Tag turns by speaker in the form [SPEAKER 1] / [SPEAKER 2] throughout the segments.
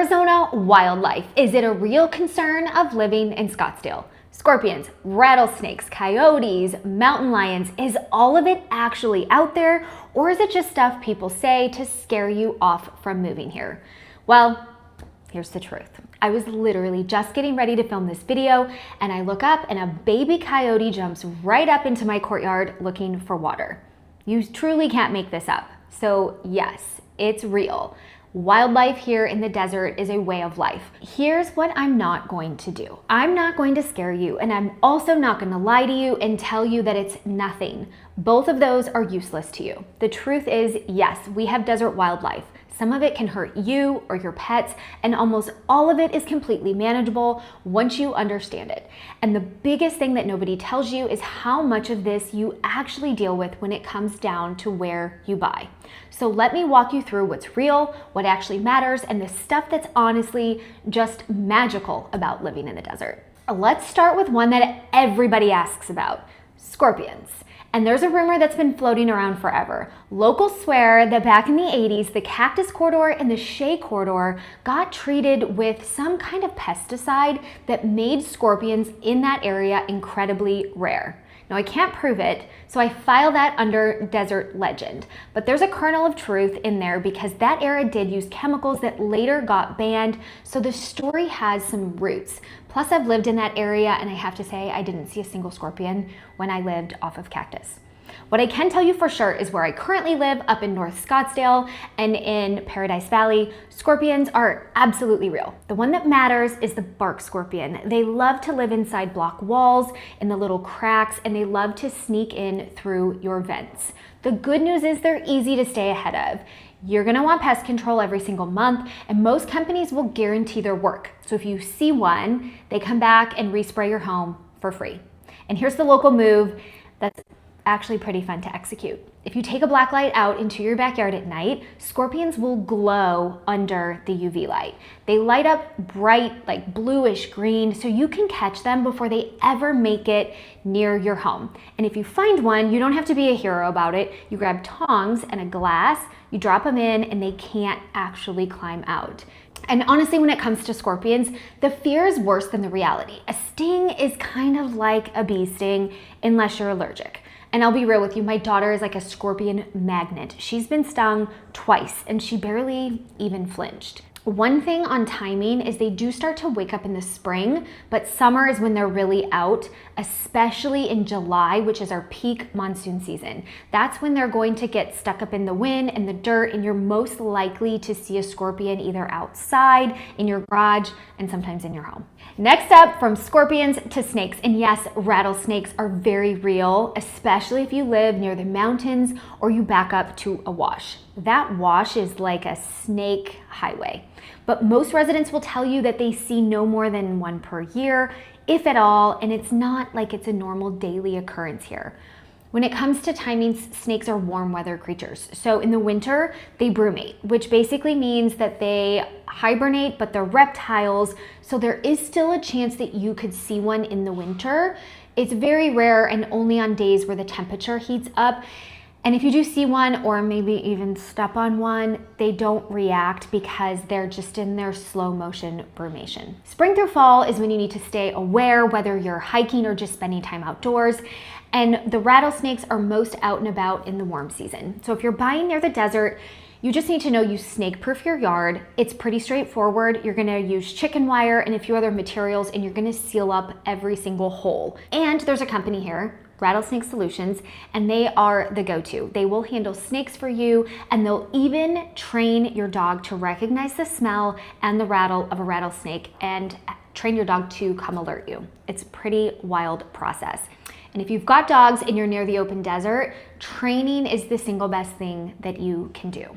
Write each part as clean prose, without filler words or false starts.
[SPEAKER 1] Arizona wildlife. Is it a real concern of living in Scottsdale? Scorpions, rattlesnakes, coyotes, mountain lions, is all of it actually out there, or is it just stuff people say to scare you off from moving here? Well, here's the truth. I was literally just getting ready to film this video and I look up and a baby coyote jumps right up into my courtyard looking for water. You truly can't make this up. So yes, it's real. Wildlife here in the desert is a way of life. Here's what I'm not going to do. I'm not going to scare you, and I'm also not going to lie to you and tell you that it's nothing. Both of those are useless to you. The truth is, yes, we have desert wildlife. Some of it can hurt you or your pets, and almost all of it is completely manageable once you understand it. And the biggest thing that nobody tells you is how much of this you actually deal with when it comes down to where you buy. So let me walk you through what's real, what actually matters, and the stuff that's honestly just magical about living in the desert. Let's start with one that everybody asks about: scorpions. And there's a rumor that's been floating around forever. Locals swear that back in the 80s, the Cactus Corridor and the Shay Corridor got treated with some kind of pesticide that made scorpions in that area incredibly rare. Now, I can't prove it, so I file that under desert legend. But there's a kernel of truth in there because that era did use chemicals that later got banned, so the story has some roots. Plus, I've lived in that area, and I have to say, I didn't see a single scorpion when I lived off of Cactus. What I can tell you for sure is where I currently live, up in North Scottsdale and in Paradise Valley, scorpions are absolutely real. The one that matters is the bark scorpion. They love to live inside block walls, in the little cracks, and they love to sneak in through your vents. The good news is they're easy to stay ahead of. You're gonna want pest control every single month, and most companies will guarantee their work. So if you see one, they come back and respray your home for free. And here's the local move that's actually pretty fun to execute. If you take a black light out into your backyard at night, scorpions will glow under the UV light. They light up bright, like bluish green, so you can catch them before they ever make it near your home. And if you find one, you don't have to be a hero about it. You grab tongs and a glass, you drop them in, and they can't actually climb out. And honestly, when it comes to scorpions, the fear is worse than the reality. A sting is kind of like a bee sting, unless you're allergic. And I'll be real with you, my daughter is like a scorpion magnet. She's been stung twice and she barely even flinched. One thing on timing is they do start to wake up in the spring, but summer is when they're really out, especially in July, which is our peak monsoon season. That's when they're going to get stuck up in the wind and the dirt, and you're most likely to see a scorpion either outside, in your garage, and sometimes in your home. Next up, from scorpions to snakes. And yes, rattlesnakes are very real, especially if you live near the mountains or you back up to a wash. That wash is like a snake highway. But most residents will tell you that they see no more than one per year, if at all, and it's not like it's a normal daily occurrence here. When it comes to timings, snakes are warm weather creatures. So in the winter, they brumate, which basically means that they hibernate, but they're reptiles. So there is still a chance that you could see one in the winter. It's very rare and only on days where the temperature heats up. And if you do see one or maybe even step on one, they don't react because they're just in their slow motion brumation. Spring through fall is when you need to stay aware, whether you're hiking or just spending time outdoors. And the rattlesnakes are most out and about in the warm season. So if you're buying near the desert, you just need to know you snake-proof your yard. It's pretty straightforward. You're gonna use chicken wire and a few other materials, and you're gonna seal up every single hole. And there's a company here, Rattlesnake Solutions, and they are the go-to. They will handle snakes for you, and they'll even train your dog to recognize the smell and the rattle of a rattlesnake and train your dog to come alert you. It's a pretty wild process. And if you've got dogs and you're near the open desert, training is the single best thing that you can do.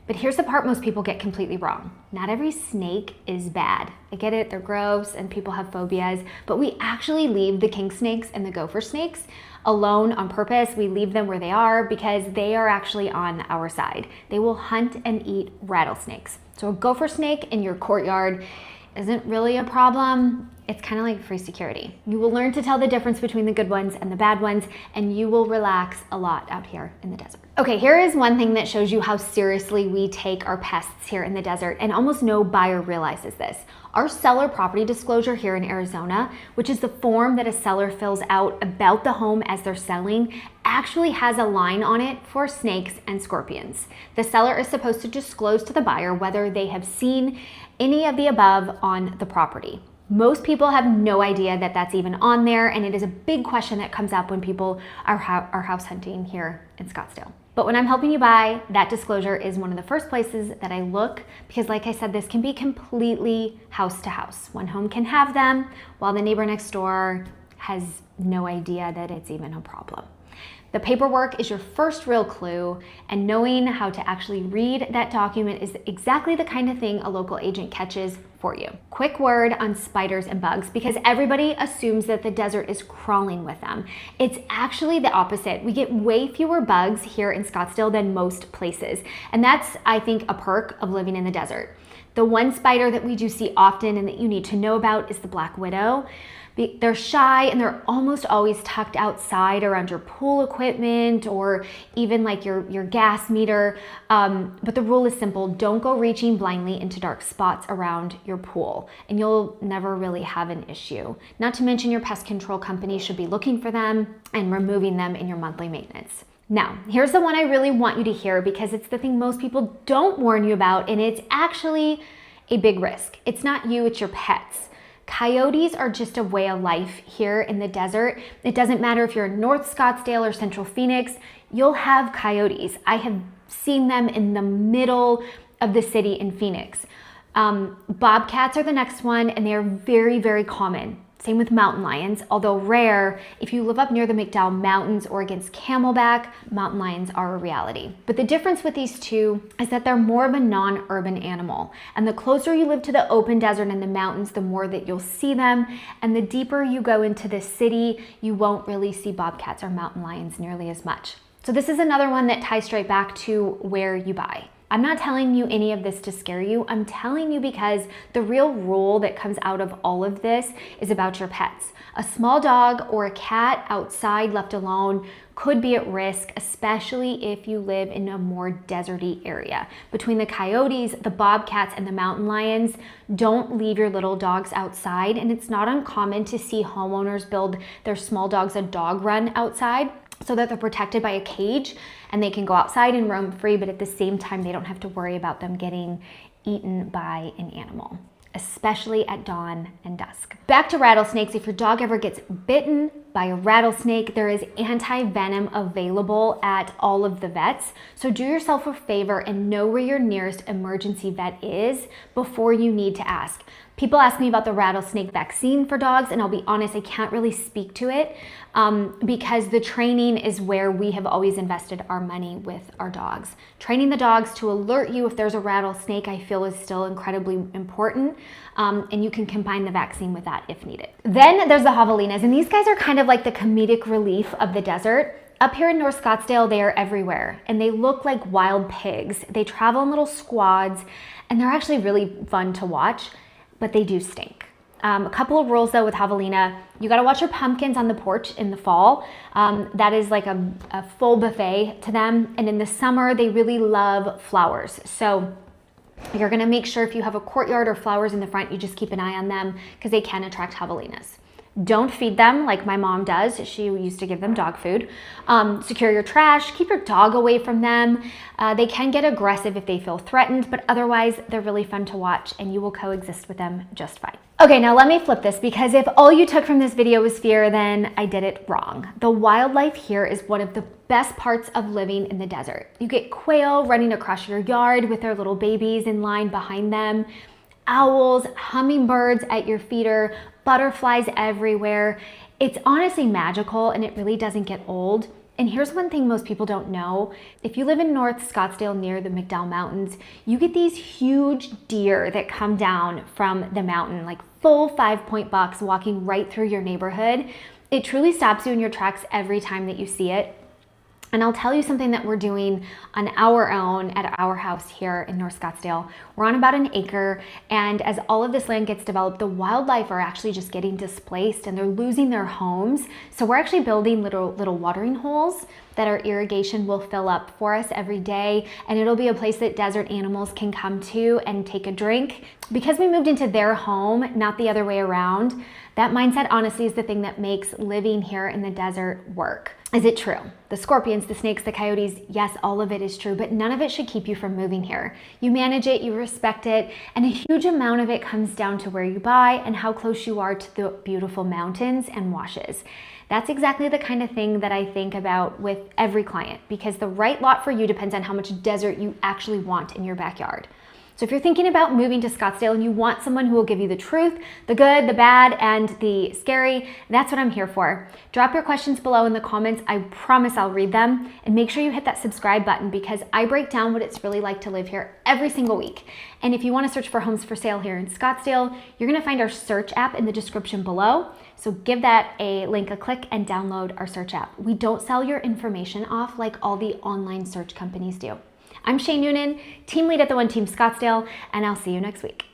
[SPEAKER 1] But here's the part most people get completely wrong. Not every snake is bad. I get it, they're gross and people have phobias, but we actually leave the king snakes and the gopher snakes alone on purpose. We leave them where they are because they are actually on our side. They will hunt and eat rattlesnakes. So a gopher snake in your courtyard isn't really a problem It's kind of like free security. You will learn to tell the difference between the good ones and the bad ones, and you will relax a lot out here in the desert. Okay, here is one thing that shows you how seriously we take our pests here in the desert, and almost no buyer realizes this. Our seller property disclosure here in Arizona, which is the form that a seller fills out about the home as they're selling, actually has a line on it for snakes and scorpions. The seller is supposed to disclose to the buyer whether they have seen any of the above on the property. Most people have no idea that that's even on there, and it is a big question that comes up when people are house hunting here in Scottsdale. But when I'm helping you buy, that disclosure is one of the first places that I look, because like I said, this can be completely house to house. One home can have them while the neighbor next door has no idea that it's even a problem. The paperwork is your first real clue, and knowing how to actually read that document is exactly the kind of thing a local agent catches for you. Quick word on spiders and bugs, because everybody assumes that the desert is crawling with them. It's actually the opposite. We get way fewer bugs here in Scottsdale than most places, and that's, I think, a perk of living in the desert. The one spider that we do see often and that you need to know about is the black widow. They're shy, and they're almost always tucked outside around your pool equipment or even like your gas meter. But the rule is simple: don't go reaching blindly into dark spots around your pool, and you'll never really have an issue. Not to mention, your pest control company should be looking for them and removing them in your monthly maintenance. Now, here's the one I really want you to hear, because it's the thing most people don't warn you about, and it's actually a big risk. It's not you, it's your pets. Coyotes are just a way of life here in the desert. It doesn't matter if you're in North Scottsdale or Central Phoenix, you'll have coyotes. I have seen them in the middle of the city in Phoenix. Bobcats are the next one, and they are very, very common. Same with mountain lions, although rare. If you live up near the McDowell Mountains or against Camelback, mountain lions are a reality. But the difference with these two is that they're more of a non-urban animal. And the closer you live to the open desert and the mountains, the more that you'll see them. And the deeper you go into the city, you won't really see bobcats or mountain lions nearly as much. So this is another one that ties straight back to where you buy. I'm not telling you any of this to scare you. I'm telling you because the real rule that comes out of all of this is about your pets. A small dog or a cat outside left alone could be at risk, especially if you live in a more deserty area. Between the coyotes, the bobcats, and the mountain lions, don't leave your little dogs outside. And it's not uncommon to see homeowners build their small dogs a dog run outside, so that they're protected by a cage and they can go outside and roam free, but at the same time, they don't have to worry about them getting eaten by an animal, especially at dawn and dusk. Back to rattlesnakes. If your dog ever gets bitten by a rattlesnake, there is anti-venom available at all of the vets. So do yourself a favor and know where your nearest emergency vet is before you need to ask. People ask me about the rattlesnake vaccine for dogs, and I'll be honest, I can't really speak to it because the training is where we have always invested our money with our dogs. Training the dogs to alert you if there's a rattlesnake, I feel, is still incredibly important, and you can combine the vaccine with that if needed. Then there's the Javelinas, and these guys are kind of like the comedic relief of the desert. Up here in North Scottsdale, they are everywhere, and they look like wild pigs. They travel in little squads, and they're actually really fun to watch, but they do stink. A couple of rules though with Javelina: you gotta watch your pumpkins on the porch in the fall. That is like a full buffet to them. And in the summer, they really love flowers. So you're gonna make sure if you have a courtyard or flowers in the front, you just keep an eye on them because they can attract Javelinas. Don't feed them like my mom does. She used to give them dog food. Secure your trash. Keep your dog away from them. They can get aggressive if they feel threatened, but otherwise they're really fun to watch and you will coexist with them just fine. Okay, now let me flip this, because if all you took from this video was fear, then I did it wrong. The wildlife here is one of the best parts of living in the desert. You get quail running across your yard with their little babies in line behind them, owls, hummingbirds at your feeder, butterflies everywhere. It's honestly magical, and it really doesn't get old. And here's one thing most people don't know. If you live in North Scottsdale near the McDowell Mountains, you get these huge deer that come down from the mountain, like full 5-point bucks walking right through your neighborhood. It truly stops you in your tracks every time that you see it. And I'll tell you something that we're doing on our own at our house here in North Scottsdale. We're on about an acre, and as all of this land gets developed, the wildlife are actually just getting displaced and they're losing their homes. So we're actually building little watering holes that our irrigation will fill up for us every day, and it'll be a place that desert animals can come to and take a drink. Because we moved into their home, not the other way around, that mindset honestly is the thing that makes living here in the desert work. Is it true? The scorpions, the snakes, the coyotes, yes, all of it is true, but none of it should keep you from moving here. You manage it, you respect it, and a huge amount of it comes down to where you buy and how close you are to the beautiful mountains and washes. That's exactly the kind of thing that I think about with every client, because the right lot for you depends on how much desert you actually want in your backyard. So if you're thinking about moving to Scottsdale and you want someone who will give you the truth, the good, the bad, and the scary, that's what I'm here for. Drop your questions below in the comments. I promise I'll read them. And make sure you hit that subscribe button, because I break down what it's really like to live here every single week. And if you want to search for homes for sale here in Scottsdale, you're going to find our search app in the description below. So give that a click and download our search app. We don't sell your information off like all the online search companies do. I'm Shay Noonan, team lead at the One Team Scottsdale, and I'll see you next week.